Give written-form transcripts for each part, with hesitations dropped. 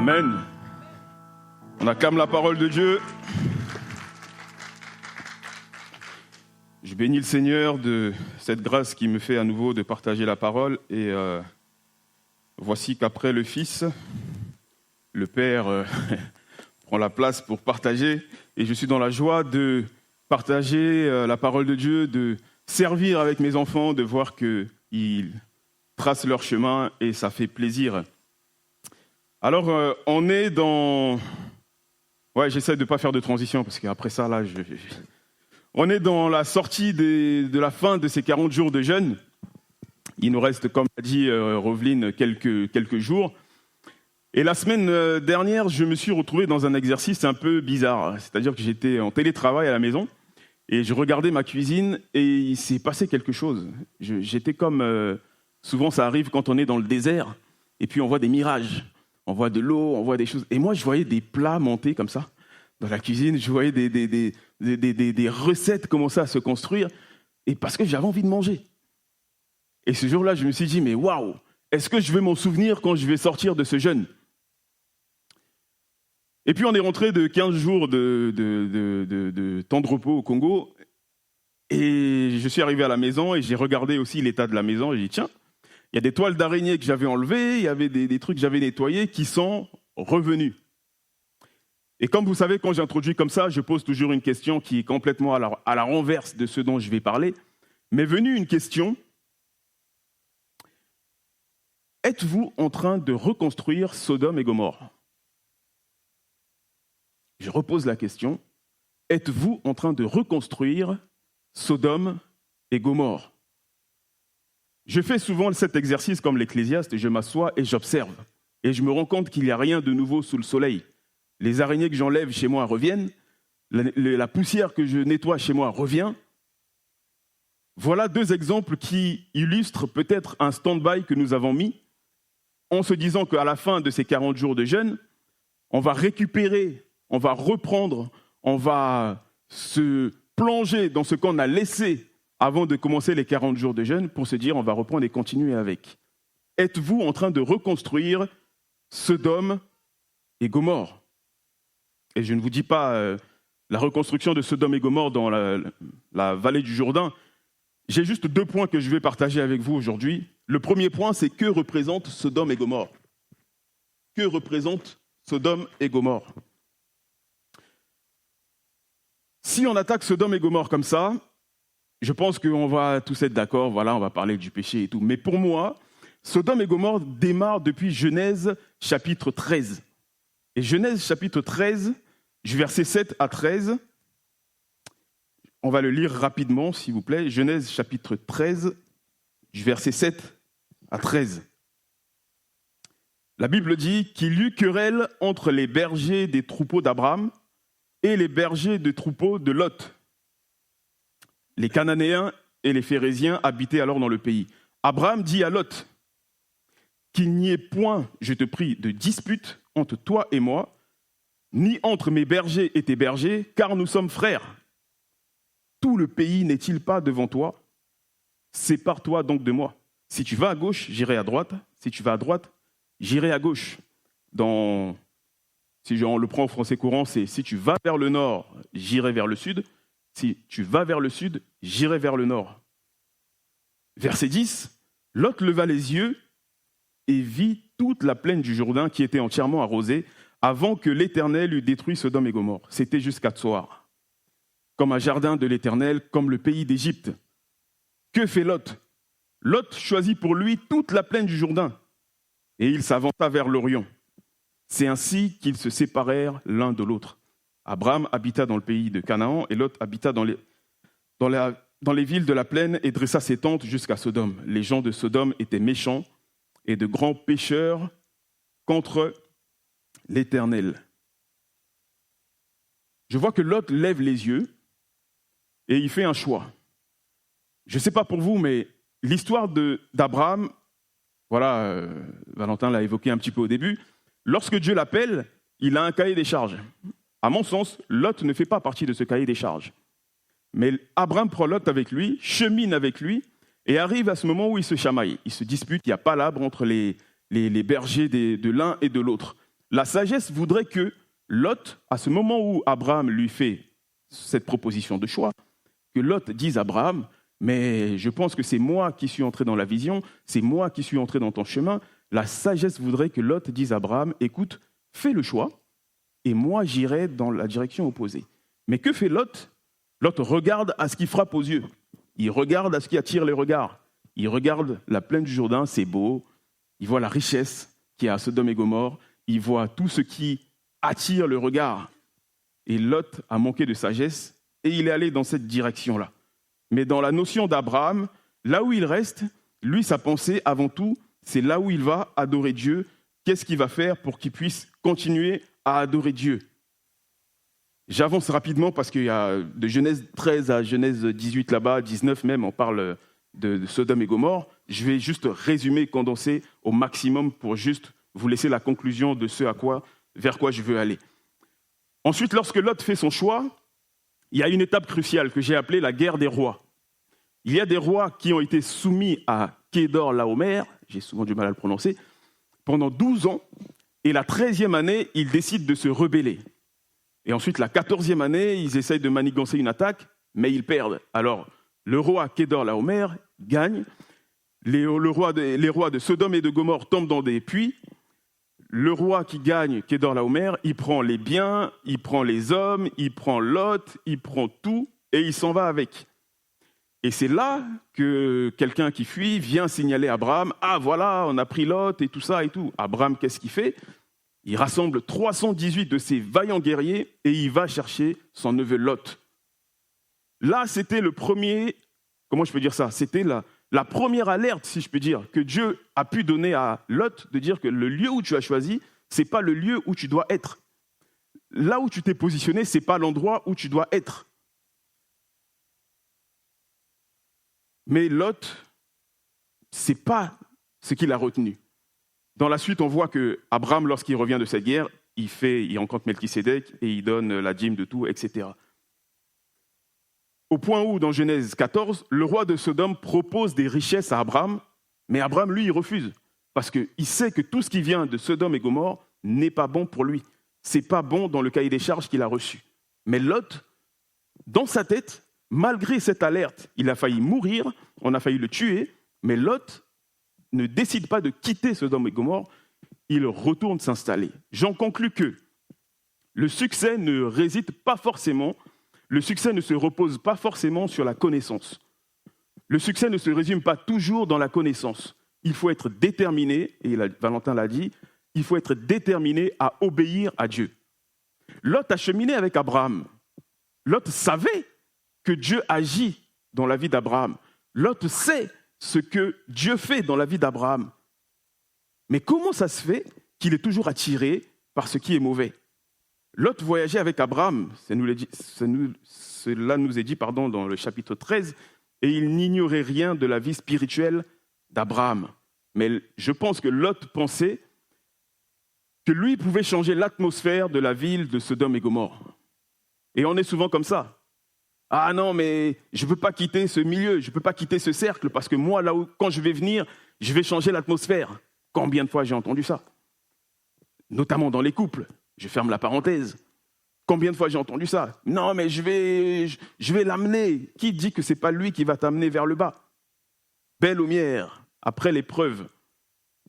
Amen. On acclame la parole de Dieu. Je bénis le Seigneur de cette grâce qui me fait à nouveau de partager la parole. Et voici qu'après le Fils, le Père prend la place pour partager. Et je suis dans la joie de partager la parole de Dieu, de servir avec mes enfants, de voir qu'ils tracent leur chemin et ça fait plaisir. Alors, on est dans... Ouais, j'essaie de ne pas faire de transition parce qu'après ça, là, on est dans la sortie de la fin de ces 40 jours de jeûne. Il nous reste, comme l'a dit Roveline, quelques jours. Et la semaine dernière, je me suis retrouvé dans un exercice un peu bizarre. C'est-à-dire que j'étais en télétravail à la maison et je regardais ma cuisine et il s'est passé quelque chose. J'étais comme... souvent, ça arrive quand on est dans le désert et puis on voit des mirages. On voit de l'eau, on voit des choses. Et moi, je voyais des plats monter comme ça dans la cuisine. Je voyais des recettes commencer à se construire. Et parce que j'avais envie de manger. Et ce jour-là, je me suis dit, mais waouh, est-ce que je vais m'en souvenir quand je vais sortir de ce jeûne ? Et puis, on est rentré de 15 jours de temps de repos au Congo. Et je suis arrivé à la maison et j'ai regardé aussi l'état de la maison. Et j'ai dit, tiens, il y a des toiles d'araignée que j'avais enlevées, il y avait des trucs que j'avais nettoyés qui sont revenus. Et comme vous savez, quand j'introduis comme ça, je pose toujours une question qui est complètement à la renverse de ce dont je vais parler. M'est venue une question. Êtes-vous en train de reconstruire Sodome et Gomorrhe ? Je repose la question. Êtes-vous en train de reconstruire Sodome et Gomorrhe ? Je fais souvent cet exercice comme l'Ecclésiaste, je m'assois et j'observe. Et je me rends compte qu'il n'y a rien de nouveau sous le soleil. Les araignées que j'enlève chez moi reviennent, la poussière que je nettoie chez moi revient. Voilà deux exemples qui illustrent peut-être un stand-by que nous avons mis en se disant qu'à la fin de ces 40 jours de jeûne, on va récupérer, on va reprendre, on va se plonger dans ce qu'on a laissé avant de commencer les 40 jours de jeûne pour se dire on va reprendre et continuer avec. Êtes-vous en train de reconstruire Sodome et Gomorrhe ? Et je ne vous dis pas la reconstruction de Sodome et Gomorrhe dans la vallée du Jourdain. J'ai juste 2 points que je vais partager avec vous aujourd'hui. Le premier point, c'est que représente Sodome et Gomorrhe ? Que représente Sodome et Gomorrhe ? Si on attaque Sodome et Gomorrhe comme ça, je pense qu'on va tous être d'accord, voilà, on va parler du péché et tout. Mais pour moi, Sodome et Gomorrhe démarrent depuis Genèse chapitre 13. Et Genèse chapitre 13, du verset 7 à 13, on va le lire rapidement, s'il vous plaît. Genèse chapitre 13, du verset 7 à 13. La Bible dit qu'il y eut querelle entre les bergers des troupeaux d'Abraham et les bergers des troupeaux de Lot. Les Cananéens et les Phérésiens habitaient alors dans le pays. Abraham dit à Lot, qu'il n'y ait point, je te prie, de dispute entre toi et moi, ni entre mes bergers et tes bergers, car nous sommes frères. Tout le pays n'est-il pas devant toi ? Sépare-toi donc de moi. Si tu vas à gauche, j'irai à droite. Si tu vas à droite, j'irai à gauche. Si on le prend au français courant, c'est si tu vas vers le nord, j'irai vers le sud. Si tu vas vers le sud, j'irai vers le nord. Verset 10, Lot leva les yeux et vit toute la plaine du Jourdain qui était entièrement arrosée avant que l'Éternel eût détruit Sodome et Gomorrhe. C'était jusqu'à Tsoar, comme un jardin de l'Éternel, comme le pays d'Égypte. Que fait Lot ? Lot choisit pour lui toute la plaine du Jourdain et il s'avança vers l'Orient. C'est ainsi qu'ils se séparèrent l'un de l'autre. Abraham habita dans le pays de Canaan et Lot habita dans les villes de la plaine et dressa ses tentes jusqu'à Sodome. Les gens de Sodome étaient méchants et de grands pécheurs contre l'Éternel. Je vois que Lot lève les yeux et il fait un choix. Je ne sais pas pour vous, mais l'histoire d'Abraham, voilà, Valentin l'a évoqué un petit peu au début, lorsque Dieu l'appelle, il a un cahier des charges. À mon sens, Lot ne fait pas partie de ce cahier des charges. Mais Abraham prend Lot avec lui, chemine avec lui, et arrive à ce moment où ils se chamaillent. Ils se disputent, il n'y a pas l'arbre entre les bergers de l'un et de l'autre. La sagesse voudrait que Lot, à ce moment où Abraham lui fait cette proposition de choix, que Lot dise à Abraham, mais je pense que c'est moi qui suis entré dans la vision, c'est moi qui suis entré dans ton chemin. La sagesse voudrait que Lot dise à Abraham, écoute, fais le choix, et moi j'irai dans la direction opposée. Mais que fait Lot ? Lot regarde à ce qui frappe aux yeux. Il regarde à ce qui attire les regards. Il regarde la plaine du Jourdain, c'est beau. Il voit la richesse qu'il y a à Sodome et Gomorrhe. Il voit tout ce qui attire le regard. Et Lot a manqué de sagesse et il est allé dans cette direction-là. Mais dans la notion d'Abraham, là où il reste, lui, sa pensée, avant tout, c'est là où il va adorer Dieu. Qu'est-ce qu'il va faire pour qu'il puisse continuer à adorer Dieu ? J'avance rapidement parce qu'il y a de Genèse 13 à Genèse 18 là-bas, 19 même, on parle de Sodome et Gomorrhe. Je vais juste résumer, condenser au maximum pour juste vous laisser la conclusion de ce vers quoi je veux aller. Ensuite, lorsque Lot fait son choix, il y a une étape cruciale que j'ai appelée la guerre des rois. Il y a des rois qui ont été soumis à Kédor Laomer, j'ai souvent du mal à le prononcer, pendant 12 ans, et la 13e année, ils décident de se rebeller. Et ensuite, la 14e année, ils essayent de manigancer une attaque, mais ils perdent. Alors, le roi Kédor Laomer gagne, les rois de Sodome et de Gomorrhe tombent dans des puits. Le roi qui gagne, Kédor Laomer, il prend les biens, il prend les hommes, il prend Lot, il prend tout, et il s'en va avec. Et c'est là que quelqu'un qui fuit vient signaler à Abraham, « Ah voilà, on a pris Lot et tout ça et tout. » Abraham, qu'est-ce qu'il fait ? Il rassemble 318 de ses vaillants guerriers et il va chercher son neveu Lot. Là, c'était le premier, comment je peux dire ça ? C'était la première alerte, si je peux dire, que Dieu a pu donner à Lot, de dire que le lieu où tu as choisi, ce n'est pas le lieu où tu dois être. Là où tu t'es positionné, ce n'est pas l'endroit où tu dois être. Mais Lot, ce n'est pas ce qu'il a retenu. Dans la suite, on voit qu'Abraham, lorsqu'il revient de cette guerre, il rencontre Melchisédek et il donne la dîme de tout, etc. Au point où, dans Genèse 14, le roi de Sodome propose des richesses à Abraham, mais Abraham, lui, il refuse. Parce qu'il sait que tout ce qui vient de Sodome et Gomorrhe n'est pas bon pour lui. Ce n'est pas bon dans le cahier des charges qu'il a reçu. Mais Lot, dans sa tête, malgré cette alerte, il a failli mourir, on a failli le tuer, mais Lot ne décide pas de quitter Sodome et Gomorrhe, il retourne s'installer. J'en conclus que le succès ne réside pas forcément, le succès ne se repose pas forcément sur la connaissance. Le succès ne se résume pas toujours dans la connaissance. Il faut être déterminé, et Valentin l'a dit, il faut être déterminé à obéir à Dieu. Lot a cheminé avec Abraham. Lot savait que Dieu agit dans la vie d'Abraham. Lot sait ce que Dieu fait dans la vie d'Abraham. Mais comment ça se fait qu'il est toujours attiré par ce qui est mauvais ? Lot voyageait avec Abraham, cela nous est dit dans le chapitre 13, et il n'ignorait rien de la vie spirituelle d'Abraham. Mais je pense que Lot pensait que lui pouvait changer l'atmosphère de la ville de Sodome et Gomorrhe. Et on est souvent comme ça. Ah non, mais je ne peux pas quitter ce milieu, je ne peux pas quitter ce cercle, parce que moi, quand je vais venir, je vais changer l'atmosphère. Combien de fois j'ai entendu ça ? Notamment dans les couples. Je ferme la parenthèse. Combien de fois j'ai entendu ça ? Non, mais je vais l'amener. Qui dit que ce n'est pas lui qui va t'amener vers le bas ? Belle lumière, après l'épreuve,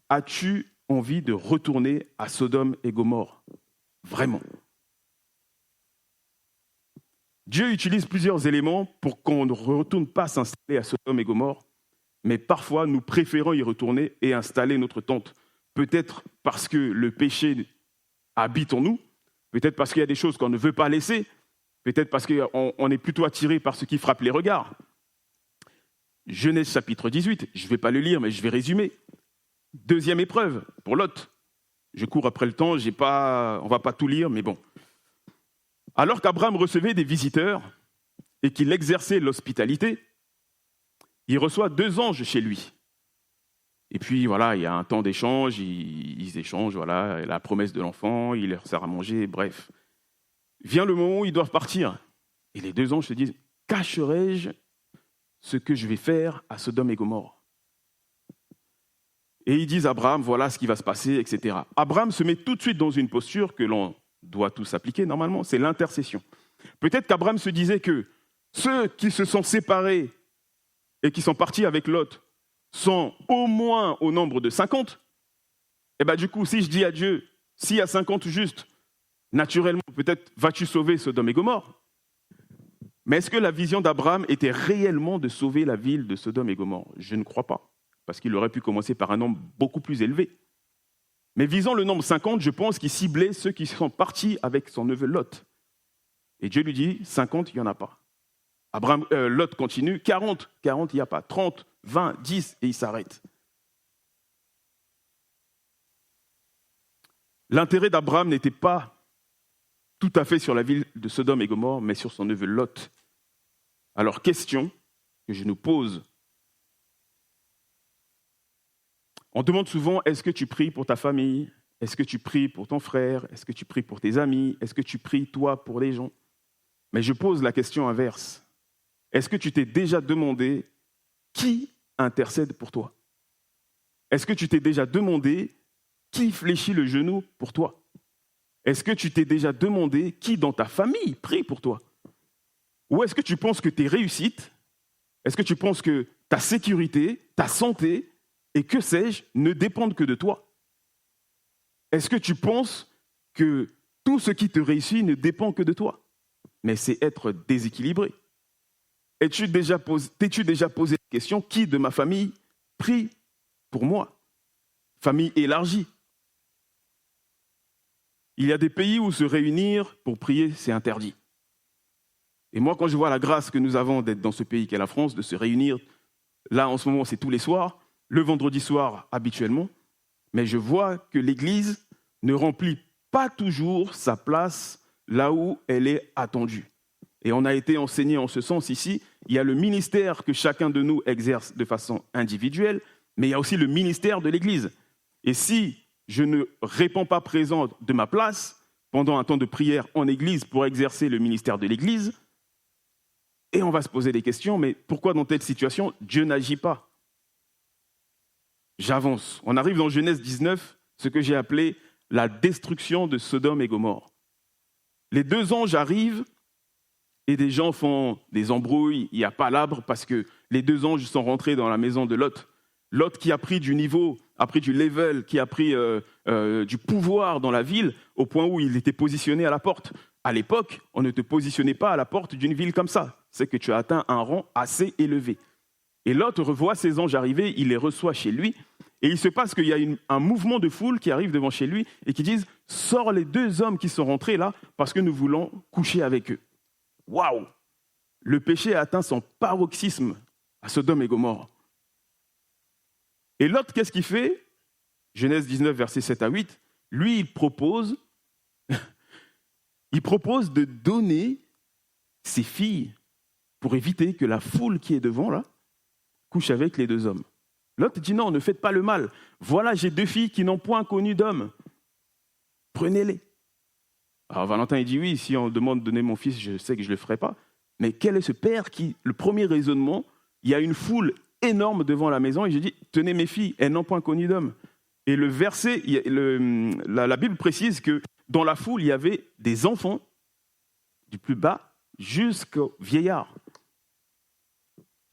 as-tu envie de retourner à Sodome et Gomorrhe ? Vraiment. Dieu utilise plusieurs éléments pour qu'on ne retourne pas s'installer à Sodome et Gomorrhe, mais parfois nous préférons y retourner et installer notre tente. Peut-être parce que le péché habite en nous, peut-être parce qu'il y a des choses qu'on ne veut pas laisser, peut-être parce qu'on est plutôt attiré par ce qui frappe les regards. Genèse chapitre 18, je ne vais pas le lire, mais je vais résumer. Deuxième épreuve pour Lot. Je cours après le temps, on ne va pas tout lire, mais bon. Alors qu'Abraham recevait des visiteurs et qu'il exerçait l'hospitalité, il reçoit 2 anges chez lui. Et puis voilà, il y a un temps d'échange, ils échangent, voilà, la promesse de l'enfant, il leur sert à manger, bref. Vient le moment où ils doivent partir. Et les 2 anges se disent, cacherai-je ce que je vais faire à Sodome et Gomorrhe ? et ils disent à Abraham, voilà ce qui va se passer, etc. Abraham se met tout de suite dans une posture que l'on doit tous appliquer normalement, c'est l'intercession. Peut-être qu'Abraham se disait que ceux qui se sont séparés et qui sont partis avec Lot sont au moins au nombre de 50. Et bien du coup, si je dis à Dieu, s'il y a 50 justes, naturellement, peut-être vas-tu sauver Sodome et Gomorrhe. Mais est-ce que la vision d'Abraham était réellement de sauver la ville de Sodome et Gomorrhe? Je ne crois pas, parce qu'il aurait pu commencer par un nombre beaucoup plus élevé. Mais visant le nombre 50, je pense qu'il ciblait ceux qui sont partis avec son neveu Lot. Et Dieu lui dit, 50, il n'y en a pas. Lot continue, 40, il n'y a pas. 30, 20, 10, et il s'arrête. L'intérêt d'Abraham n'était pas tout à fait sur la ville de Sodome et Gomorrhe, mais sur son neveu Lot. Alors, question que je nous pose. On demande souvent, est-ce que tu pries pour ta famille? Est-ce que tu pries pour ton frère? Est-ce que tu pries pour tes amis? Est-ce que tu pries, toi, pour les gens? Mais je pose la question inverse. Est-ce que tu t'es déjà demandé qui intercède pour toi? Est-ce que tu t'es déjà demandé qui fléchit le genou pour toi? Est-ce que tu t'es déjà demandé qui dans ta famille prie pour toi? Ou est-ce que tu penses que tes réussites, est-ce que tu penses que ta sécurité, ta santé et que sais-je ne dépendent que de toi? Est-ce que tu penses que tout ce qui te réussit ne dépend que de toi? Mais c'est être déséquilibré. T'es-tu déjà posé la question, qui de ma famille prie pour moi? Famille élargie. Il y a des pays où se réunir pour prier, c'est interdit. Et moi, quand je vois la grâce que nous avons d'être dans ce pays qu'est la France, de se réunir, là en ce moment c'est tous les soirs, le vendredi soir habituellement, mais je vois que l'Église ne remplit pas toujours sa place là où elle est attendue. Et on a été enseigné en ce sens ici, il y a le ministère que chacun de nous exerce de façon individuelle, mais il y a aussi le ministère de l'Église. Et si je ne réponds pas présent de ma place pendant un temps de prière en Église pour exercer le ministère de l'Église, et on va se poser des questions, mais pourquoi dans telle situation, Dieu n'agit pas? J'avance. On arrive dans Genèse 19, ce que j'ai appelé la destruction de Sodome et Gomorrhe. Les 2 anges arrivent et des gens font des embrouilles, il n'y a pas l'arbre parce que les 2 anges sont rentrés dans la maison de Lot. Lot qui a pris du niveau, a pris du level, qui a pris du pouvoir dans la ville au point où il était positionné à la porte. À l'époque, on ne te positionnait pas à la porte d'une ville comme ça. C'est que tu as atteint un rang assez élevé. Et Lot revoit ces anges arriver, il les reçoit chez lui, et il se passe qu'il y a un mouvement de foule qui arrive devant chez lui et qui disent « Sors les 2 hommes qui sont rentrés là parce que nous voulons coucher avec eux. » Waouh! Le péché a atteint son paroxysme à Sodome et Gomorrhe. Et Lot, qu'est-ce qu'il fait? Genèse 19, versets 7 à 8. Lui, il propose de donner ses filles pour éviter que la foule qui est devant, là, couche avec les 2 hommes. Lot dit non, ne faites pas le mal. Voilà, j'ai 2 filles qui n'ont point connu d'homme. Prenez-les. Alors Valentin, il dit oui, si on demande de donner mon fils, je sais que je ne le ferai pas. Mais quel est ce père qui, le premier raisonnement, il y a une foule énorme devant la maison et je dis, tenez mes filles, elles n'ont point connu d'homme. Et le verset, la Bible précise que dans la foule, il y avait des enfants, du plus bas jusqu'au vieillard.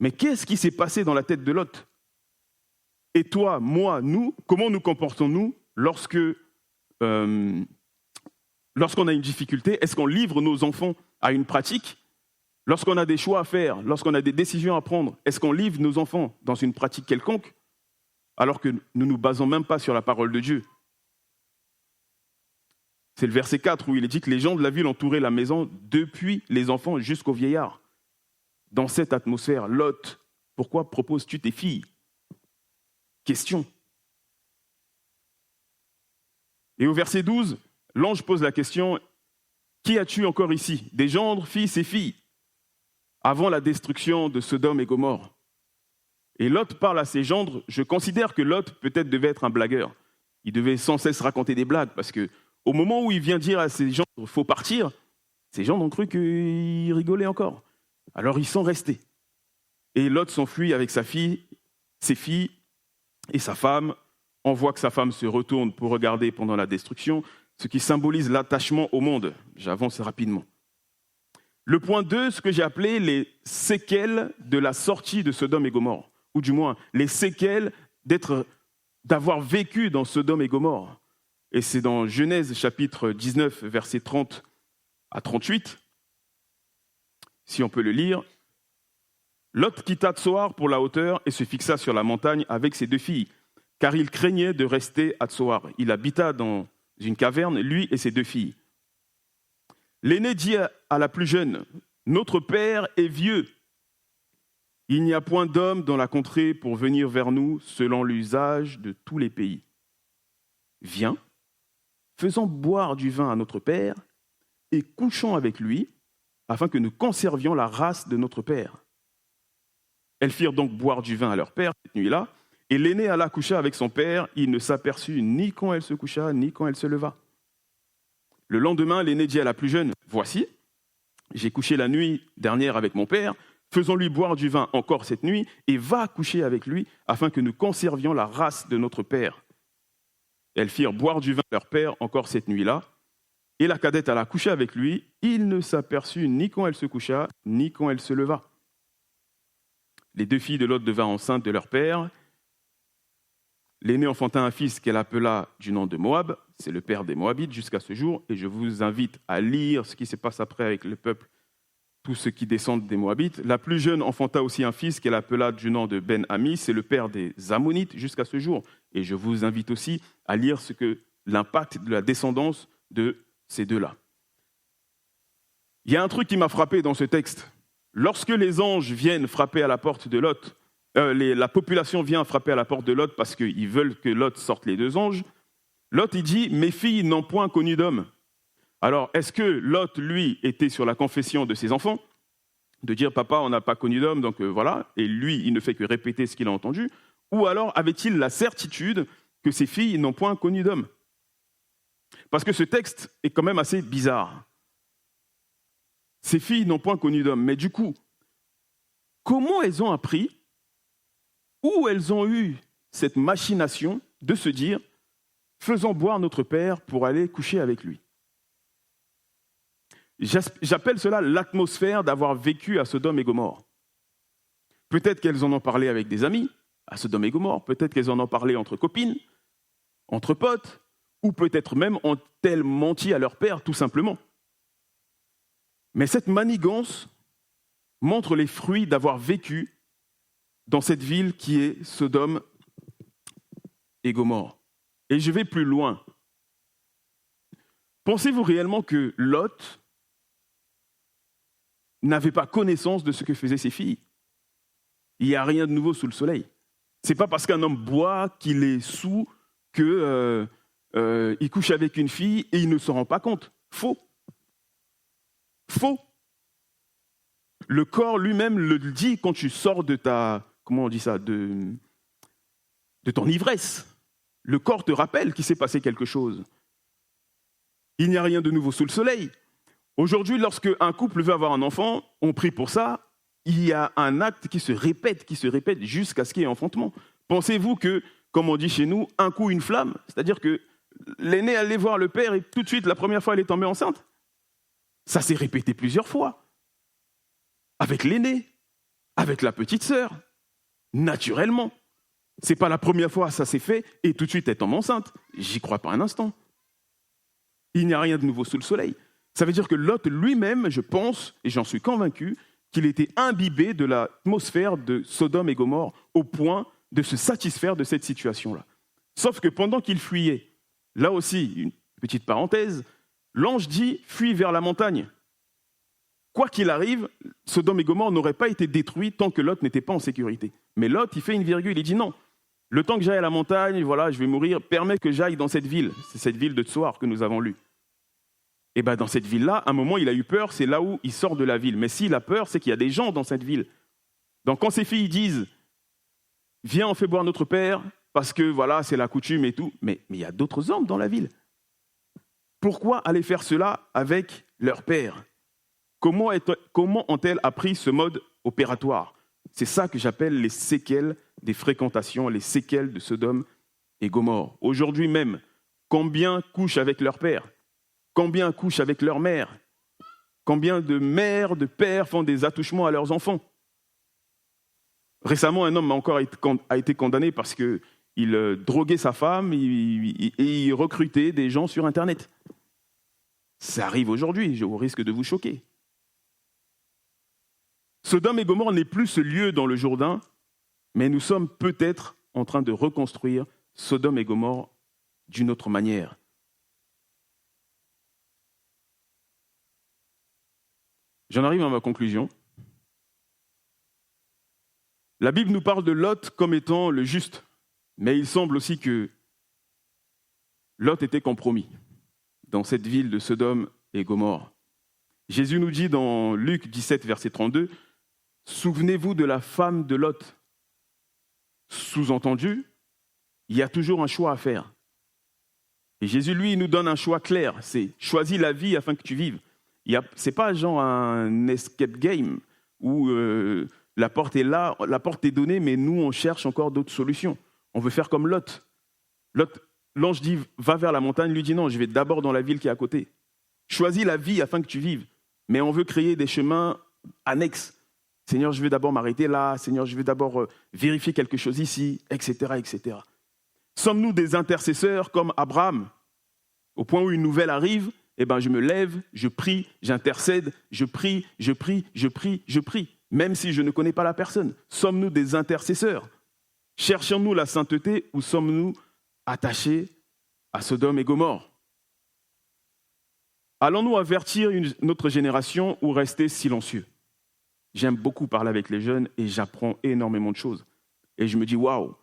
Mais qu'est-ce qui s'est passé dans la tête de Lot? Et toi, moi, nous, comment nous comportons-nous lorsqu'on a une difficulté? Est-ce qu'on livre nos enfants à une pratique? Lorsqu'on a des choix à faire, lorsqu'on a des décisions à prendre, est-ce qu'on livre nos enfants dans une pratique quelconque alors que nous ne nous basons même pas sur la parole de Dieu? C'est le verset 4 où il est dit que les gens de la ville entouraient la maison depuis les enfants jusqu'aux vieillards. Dans cette atmosphère, Lot, pourquoi proposes-tu tes filles? Question. Et au verset 12, l'ange pose la question, qui as-tu encore ici? Des gendres, fils et filles, avant la destruction de Sodome et Gomorrhe. Et Lot parle à ses gendres. Je considère que Lot peut-être devait être un blagueur. Il devait sans cesse raconter des blagues parce que au moment où il vient dire à ses gendres il faut partir, ces gens ont cru qu'il rigolait encore. Alors ils sont restés. Et Lot s'enfuit avec sa fille, ses filles et sa femme on voit que sa femme se retourne pour regarder pendant la destruction, ce qui symbolise l'attachement au monde. J'avance rapidement. Le point 2, ce que j'ai appelé les séquelles de la sortie de Sodome et Gomorrhe, ou du moins les séquelles d'avoir vécu dans Sodome et Gomorrhe. Et c'est dans Genèse chapitre 19, versets 30 à 38, si on peut le lire. Lot quitta Tsoar pour la hauteur et se fixa sur la montagne avec ses 2 filles, car il craignait de rester à Tsoar. Il habita dans une caverne, lui et ses 2 filles. L'aîné dit à la plus jeune, « Notre père est vieux. Il n'y a point d'homme dans la contrée pour venir vers nous selon l'usage de tous les pays. Viens, faisons boire du vin à notre père et couchons avec lui, afin que nous conservions la race de notre père. » Elles firent donc boire du vin à leur père cette nuit-là, et l'aîné alla coucher avec son père. Il ne s'aperçut ni quand elle se coucha, ni quand elle se leva. Le lendemain, l'aîné dit à la plus jeune, « Voici, j'ai couché la nuit dernière avec mon père, faisons-lui boire du vin encore cette nuit, et va coucher avec lui, afin que nous conservions la race de notre père. » Elles firent boire du vin à leur père encore cette nuit-là, et la cadette alla coucher avec lui. Il ne s'aperçut ni quand elle se coucha, ni quand elle se leva. Les 2 filles de Lot devinrent enceintes de leur père. L'aînée enfanta un fils qu'elle appela du nom de Moab, c'est le père des Moabites jusqu'à ce jour, et je vous invite à lire ce qui se passe après avec le peuple, tous ceux qui descendent des Moabites. La plus jeune enfanta aussi un fils qu'elle appela du nom de Ben-Ami, c'est le père des Ammonites jusqu'à ce jour, et je vous invite aussi à lire l'impact de la descendance de ces 2-là. Il y a un truc qui m'a frappé dans ce texte. Lorsque les anges viennent frapper à la porte de Lot, la population vient frapper à la porte de Lot parce qu'ils veulent que Lot sorte les 2 anges, Lot, il dit « Mes filles n'ont point connu d'homme ». Alors, est-ce que Lot, lui, était sur la confession de ses enfants, de dire « Papa, on n'a pas connu d'homme, donc voilà », et lui, il ne fait que répéter ce qu'il a entendu, ou alors avait-il la certitude que ses filles n'ont point connu d'homme ? Parce que ce texte est quand même assez bizarre. Ces filles n'ont point connu d'homme, mais du coup, comment elles ont appris, où elles ont eu cette machination de se dire « faisons boire notre père pour aller coucher avec lui ». J'appelle cela l'atmosphère d'avoir vécu à Sodome et Gomorrhe. Peut-être qu'elles en ont parlé avec des amis à Sodome et Gomorrhe, peut-être qu'elles en ont parlé entre copines, entre potes, ou peut-être même ont-elles menti à leur père tout simplement. Mais cette manigance montre les fruits d'avoir vécu dans cette ville qui est Sodome et Gomorrhe. Et je vais plus loin. Pensez-vous réellement que Lot n'avait pas connaissance de ce que faisaient ses filles ? Il n'y a rien de nouveau sous le soleil. Ce n'est pas parce qu'un homme boit qu'il est saoul qu'il couche avec une fille et il ne s'en rend pas compte. Faux. Faux. Le corps lui-même le dit quand tu sors de ta, comment on dit ça, de ton ivresse. Le corps te rappelle qu'il s'est passé quelque chose. Il n'y a rien de nouveau sous le soleil. Aujourd'hui, lorsque un couple veut avoir un enfant, on prie pour ça, il y a un acte qui se répète jusqu'à ce qu'il y ait enfantement. Pensez-vous que, comme on dit chez nous, un coup une flamme, c'est-à-dire que l'aînée allait voir le père et tout de suite, la première fois, elle est tombée enceinte. Ça s'est répété plusieurs fois. Avec l'aîné, avec la petite sœur, naturellement. C'est pas la première fois ça s'est fait et tout de suite elle tombe enceinte. J'y crois pas un instant. Il n'y a rien de nouveau sous le soleil. Ça veut dire que Lot lui-même, je pense, et j'en suis convaincu, qu'il était imbibé de l'atmosphère de Sodome et Gomorrhe au point de se satisfaire de cette situation-là. Sauf que pendant qu'il fuyait, là aussi, une petite parenthèse, l'ange dit « fuis vers la montagne ». Quoi qu'il arrive, Sodome et Gomorrhe n'auraient pas été détruits tant que Lot n'était pas en sécurité. Mais Lot, il fait une virgule, il dit non. Le temps que j'aille à la montagne, voilà, je vais mourir, permet que j'aille dans cette ville. C'est cette ville de Tsoar que nous avons lue. Et bien dans cette ville-là, à un moment, il a eu peur, c'est là où il sort de la ville. Mais s'il a peur, c'est qu'il y a des gens dans cette ville. Donc quand ses filles disent « Viens, on fait boire notre père, parce que voilà, c'est la coutume et tout », mais il y a d'autres hommes dans la ville. Pourquoi aller faire cela avec leur père ? Comment ont-elles appris ce mode opératoire ? C'est ça que j'appelle les séquelles des fréquentations, les séquelles de Sodome et Gomorrhe. Aujourd'hui même, combien couchent avec leur père? Combien couchent avec leur mère? Combien de mères, de pères font des attouchements à leurs enfants? Récemment, un homme a été condamné parce qu'il droguait sa femme et il recrutait des gens sur Internet. Ça arrive aujourd'hui, au risque de vous choquer. Sodome et Gomorrhe n'est plus ce lieu dans le Jourdain, mais nous sommes peut-être en train de reconstruire Sodome et Gomorrhe d'une autre manière. J'en arrive à ma conclusion. La Bible nous parle de Lot comme étant le juste, mais il semble aussi que Lot était compromis dans cette ville de Sodome et Gomorrhe. Jésus nous dit dans Luc 17, verset 32, « Souvenez-vous de la femme de Lot ». Sous-entendu, il y a toujours un choix à faire. Et Jésus, lui, il nous donne un choix clair, c'est « choisis la vie afin que tu vives ». Ce n'est pas genre un escape game où la porte est là, la porte est donnée, mais nous, on cherche encore d'autres solutions. On veut faire comme Lot. L'ange dit, va vers la montagne, lui dit non, je vais d'abord dans la ville qui est à côté. Choisis la vie afin que tu vives. Mais on veut créer des chemins annexes. Seigneur, je vais d'abord m'arrêter là. Seigneur, je vais d'abord vérifier quelque chose ici, etc., etc. Sommes-nous des intercesseurs comme Abraham? Au point où une nouvelle arrive, je me lève, je prie, j'intercède, je prie, je prie, je prie, je prie. Même si je ne connais pas la personne. Sommes-nous des intercesseurs? Cherchons-nous la sainteté ou sommes-nous attachés à Sodome et Gomorrhe? Allons-nous avertir notre génération ou rester silencieux? J'aime beaucoup parler avec les jeunes et j'apprends énormément de choses. Et je me dis, waouh,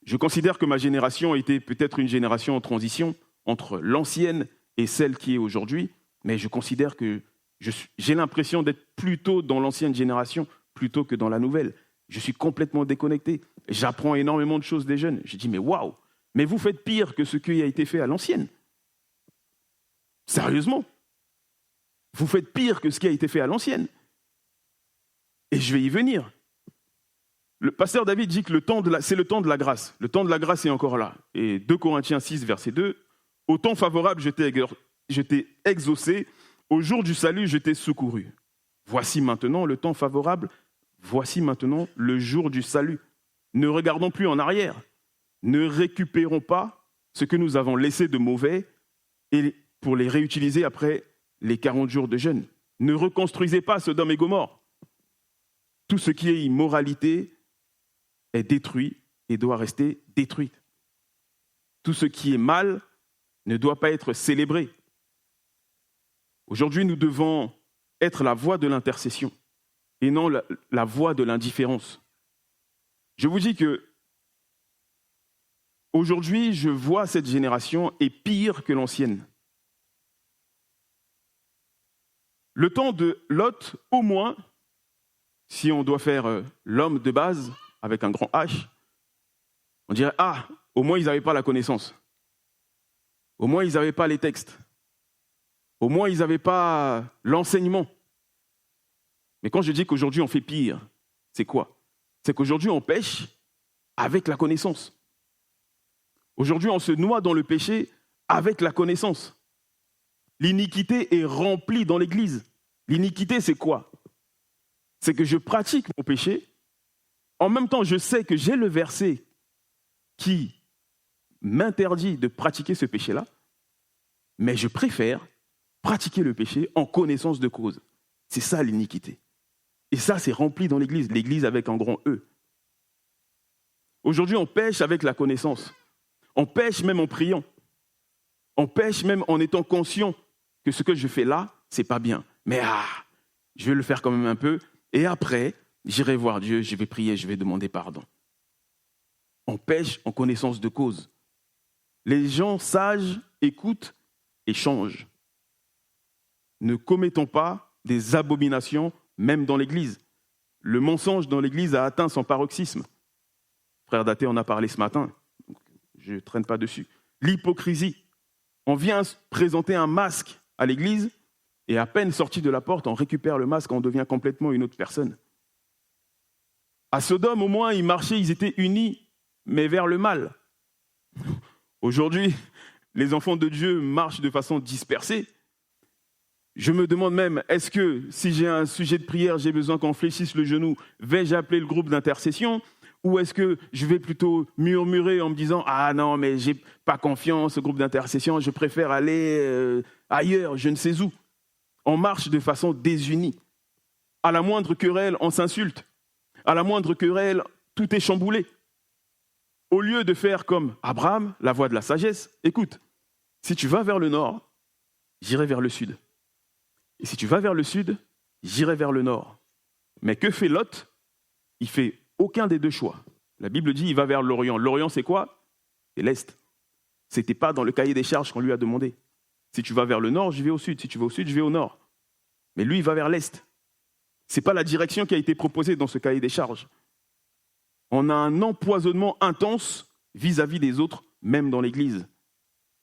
je considère que ma génération était peut-être une génération en transition entre l'ancienne et celle qui est aujourd'hui, mais je considère que j'ai l'impression d'être plutôt dans l'ancienne génération plutôt que dans la nouvelle. Je suis complètement déconnecté. J'apprends énormément de choses des jeunes. Je dis, mais waouh, mais vous faites pire que ce qui a été fait à l'ancienne. Sérieusement. Vous faites pire que ce qui a été fait à l'ancienne. Et je vais y venir. Le pasteur David dit que c'est le temps de la grâce. Le temps de la grâce est encore là. Et 2 Corinthiens 6, verset 2, « Au temps favorable, je t'ai exaucé. Au jour du salut, je t'ai secouru. Voici maintenant le temps favorable. Voici maintenant le jour du salut. Ne regardons plus en arrière. Ne récupérons pas ce que nous avons laissé de mauvais et pour les réutiliser après les 40 jours de jeûne. Ne reconstruisez pas Sodome et Gomorrhe. Tout ce qui est immoralité est détruit et doit rester détruit. Tout ce qui est mal ne doit pas être célébré. Aujourd'hui, nous devons être la voix de l'intercession et non la voix de l'indifférence. Je vous dis que aujourd'hui, je vois cette génération est pire que l'ancienne. Le temps de Lot, au moins, si on doit faire l'homme de base avec un grand H, on dirait, au moins ils n'avaient pas la connaissance. Au moins ils n'avaient pas les textes. Au moins ils n'avaient pas l'enseignement. Mais quand je dis qu'aujourd'hui on fait pire, c'est quoi? C'est qu'aujourd'hui on pêche avec la connaissance. Aujourd'hui on se noie dans le péché avec la connaissance. L'iniquité est remplie dans l'Église. L'iniquité, c'est quoi? C'est que je pratique mon péché. En même temps, je sais que j'ai le verset qui m'interdit de pratiquer ce péché-là, mais je préfère pratiquer le péché en connaissance de cause. C'est ça l'iniquité. Et ça, c'est rempli dans l'Église, l'Église avec un grand E. Aujourd'hui, on pêche avec la connaissance. On pêche même en priant. On pêche même en étant conscient que ce que je fais là, c'est pas bien. Mais je vais le faire quand même un peu. Et après, j'irai voir Dieu, je vais prier, je vais demander pardon. On pêche en connaissance de cause. Les gens sages écoutent et changent. Ne commettons pas des abominations, même dans l'Église. Le mensonge dans l'Église a atteint son paroxysme. Frère Daté en a parlé ce matin. Je ne traîne pas dessus. L'hypocrisie. On vient présenter un masque à l'Église et à peine sorti de la porte, on récupère le masque, on devient complètement une autre personne. À Sodome, au moins, ils marchaient, ils étaient unis, mais vers le mal. Aujourd'hui, les enfants de Dieu marchent de façon dispersée. Je me demande même, est-ce que si j'ai un sujet de prière, j'ai besoin qu'on fléchisse le genou, vais-je appeler le groupe d'intercession? Ou est-ce que je vais plutôt murmurer en me disant « Ah non, mais j'ai pas confiance au groupe d'intercession, je préfère aller ailleurs, je ne sais où ». On marche de façon désunie. À la moindre querelle, on s'insulte. À la moindre querelle, tout est chamboulé. Au lieu de faire comme Abraham, la voie de la sagesse, écoute, si tu vas vers le nord, j'irai vers le sud. Et si tu vas vers le sud, j'irai vers le nord. Mais que fait Lot? Il fait aucun des deux choix. La Bible dit il va vers l'Orient. L'Orient, c'est quoi? C'est l'Est. Ce n'était pas dans le cahier des charges qu'on lui a demandé. Si tu vas vers le nord, je vais au sud. Si tu vas au sud, je vais au nord. Mais lui, il va vers l'Est. Ce n'est pas la direction qui a été proposée dans ce cahier des charges. On a un empoisonnement intense vis-à-vis des autres, même dans l'Église.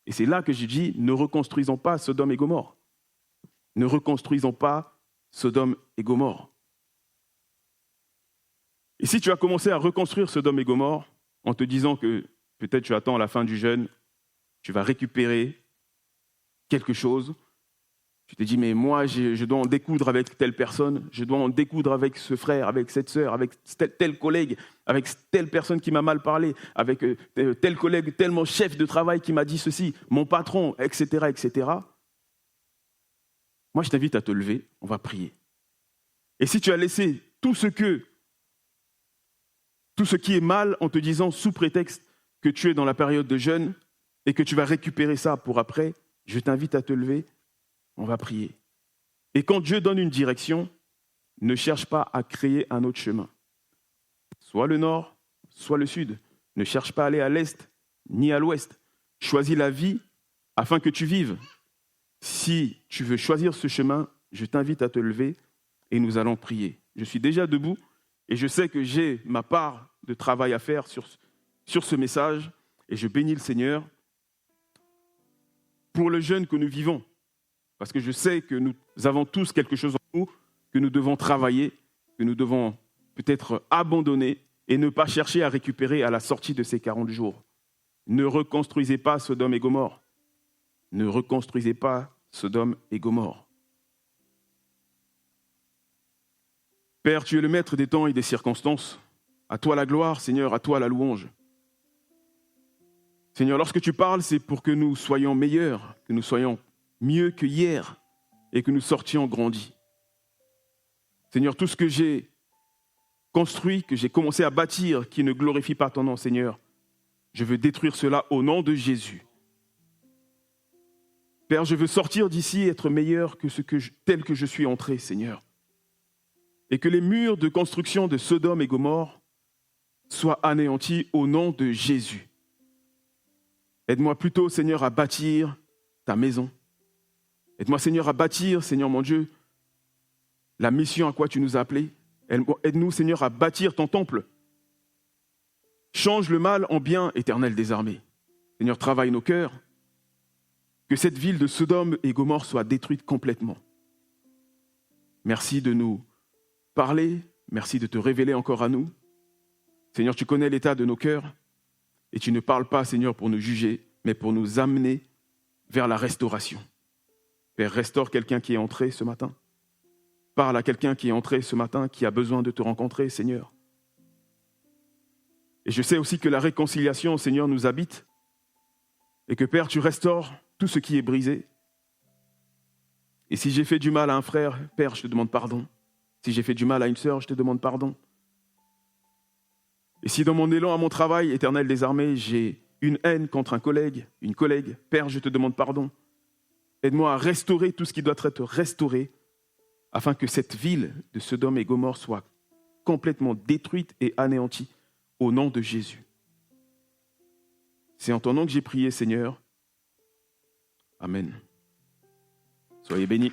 Et c'est là que je dis, ne reconstruisons pas Sodome et Gomorrhe. Ne reconstruisons pas Sodome et Gomorrhe. Et si tu as commencé à reconstruire Sodome et Gomorrhe en te disant que peut-être tu attends la fin du jeûne, tu vas récupérer quelque chose, tu te dis mais moi je dois en découdre avec telle personne, je dois en découdre avec ce frère, avec cette sœur, avec tel collègue, avec telle personne qui m'a mal parlé, avec tel collègue, tel mon chef de travail qui m'a dit ceci, mon patron, etc., etc. Moi, je t'invite à te lever, on va prier. Et si tu as laissé tout ce qui est mal en te disant sous prétexte que tu es dans la période de jeûne et que tu vas récupérer ça pour après, je t'invite à te lever, on va prier. Et quand Dieu donne une direction, ne cherche pas à créer un autre chemin. Soit le nord, soit le sud. Ne cherche pas à aller à l'est ni à l'ouest. Choisis la vie afin que tu vives. Si tu veux choisir ce chemin, je t'invite à te lever et nous allons prier. Je suis déjà debout et je sais que j'ai ma part de travail à faire sur ce message et je bénis le Seigneur pour le jeûne que nous vivons. Parce que je sais que nous avons tous quelque chose en nous que nous devons travailler, que nous devons peut-être abandonner et ne pas chercher à récupérer à la sortie de ces 40 jours. Ne reconstruisez pas Sodome et Gomorrhe. Ne reconstruisez pas Sodome et Gomorrhe. Père, tu es le maître des temps et des circonstances. À toi la gloire, Seigneur, à toi la louange. Seigneur, lorsque tu parles, c'est pour que nous soyons meilleurs, que nous soyons mieux que hier et que nous sortions grandis. Seigneur, tout ce que j'ai construit, que j'ai commencé à bâtir, qui ne glorifie pas ton nom, Seigneur, je veux détruire cela au nom de Jésus. Père, je veux sortir d'ici et être meilleur que tel que je suis entré, Seigneur. Et que les murs de construction de Sodome et Gomorrhe soient anéantis au nom de Jésus. Aide-moi plutôt, Seigneur, à bâtir ta maison. Aide-moi, Seigneur, à bâtir, Seigneur mon Dieu, la mission à quoi tu nous as appelés. Aide-nous, Seigneur, à bâtir ton temple. Change le mal en bien, Éternel des armées. Seigneur, travaille nos cœurs. Que cette ville de Sodome et Gomorrhe soit détruite complètement. Merci de nous parler. Merci de te révéler encore à nous. Seigneur, tu connais l'état de nos cœurs. Et tu ne parles pas, Seigneur, pour nous juger, mais pour nous amener vers la restauration. Père, restaure quelqu'un qui est entré ce matin. Parle à quelqu'un qui est entré ce matin, qui a besoin de te rencontrer, Seigneur. Et je sais aussi que la réconciliation, Seigneur, nous habite. Et que, Père, tu restaures tout ce qui est brisé. Et si j'ai fait du mal à un frère, Père, je te demande pardon. Si j'ai fait du mal à une sœur, je te demande pardon. Et si dans mon élan à mon travail, Éternel des armées, j'ai une haine contre un collègue, une collègue, Père, je te demande pardon. Aide-moi à restaurer tout ce qui doit être restauré, afin que cette ville de Sodome et Gomorrhe soit complètement détruite et anéantie au nom de Jésus. C'est en ton nom que j'ai prié, Seigneur. Amen. Soyez bénis.